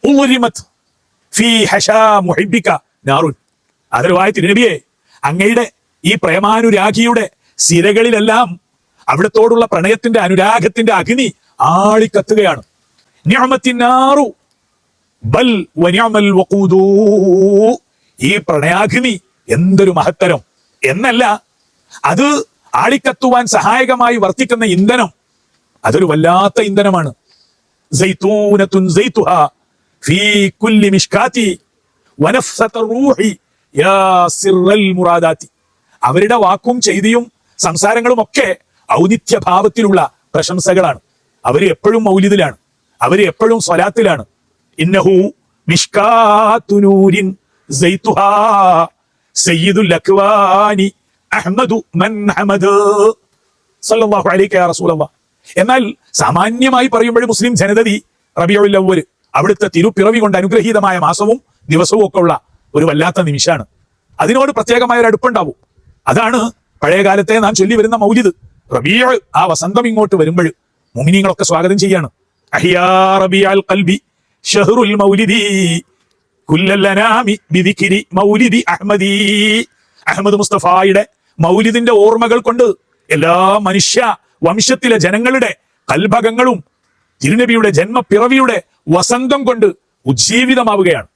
ഉളിമത് ഫീ ഹശാ മുഹിബ്ബിക നാറുൻ. അതിർവായ തിരുനബിയെ, അങ്ങയുടെ ഈ പ്രേമാനുരാഗിയുടെ സിരകളിലെല്ലാം അവിടത്തോടുള്ള പ്രണയത്തിന്റെ അനുരാഗത്തിന്റെ അഗ്നി ആളിക്കത്തുകയാണ്. നിഅമത്തിന്നാറു ബൽ വനിഅമൽ വഖൂദു. ഈ പ്രണയാഗ്നി എന്തൊരു മഹത്തരം എന്നല്ല, അത് ആളിക്കത്തുവാൻ സഹായകമായി വർത്തിക്കുന്ന ഇന്ധനം അതൊരു വല്ലാത്ത ഇന്ധനമാണ്. സൈതൂനത്തുൻ സൈതുഹാ ഫീ കുല്ലി മിഷ്കാതി വനഫ്സത റൂഹി യാ സിറൽ മുറാദാതി. അവരുടെ വാക്കും ചെയ്തിയും സംസാരങ്ങളും ഒക്കെ ഔന്നിത്യഭാവത്തിലുള്ള പ്രശംസകളാണ്. അവര് എപ്പോഴും മൗലിദിലാണ്, അവര് എപ്പോഴും സ്വലാത്തിലാണ്. ഇന്നഹു മിഷ്കാതു നൂരിൻ സൈതുഹാ സയ്യിദുൽ അക്വാനി അഹ്മദു മൻ ഹമദ സല്ലല്ലാഹു അലൈഹി യാ റസൂലല്ലാഹ്. എന്നാൽ സാമാന്യമായി പറയുമ്പോൾ മുസ്ലിം ജനതതി റബീഉൽ അവ്വൽ, അവിടുത്തെ തിരുപ്പിറവി കൊണ്ട് അനുഗ്രഹീതമായ മാസവും ദിവസവും ഒക്കെ ഉള്ള ഒരു വല്ലാത്ത നിമിഷമാണ്. അതിനോട് പ്രത്യേകമായ ഒരു അടുപ്പുണ്ടാവും. അതാണ് പഴയകാലത്തെ നാം ചൊല്ലി വരുന്ന മൗലിദ്. റബീഉ, ആ വസന്തം ഇങ്ങോട്ട് വരുമ്പോൾ മുഅ്മിനീങ്ങളൊക്കെ സ്വാഗതം ചെയ്യാണ്. അഹിയാ റബീഉൽ ഖൽബി ഷഹ്റുൽ മൗലിദി കുല്ലൽ അനാമി ബിദിക്രി മൗലിദി അഹ്മദി. അഹമ്മദ് മുസ്തഫായുടെ മൗലിദിന്റെ ഓർമ്മകൾ കൊണ്ട് എല്ലാ മനുഷ്യ വംശത്തിലെ ജനങ്ങളുടെ കൽഭകങ്ങളും തിരുനബിയുടെ ജന്മപ്പിറവിയുടെ വസന്തം കൊണ്ട് ഉജ്ജീവിതമാവുകയാണ്.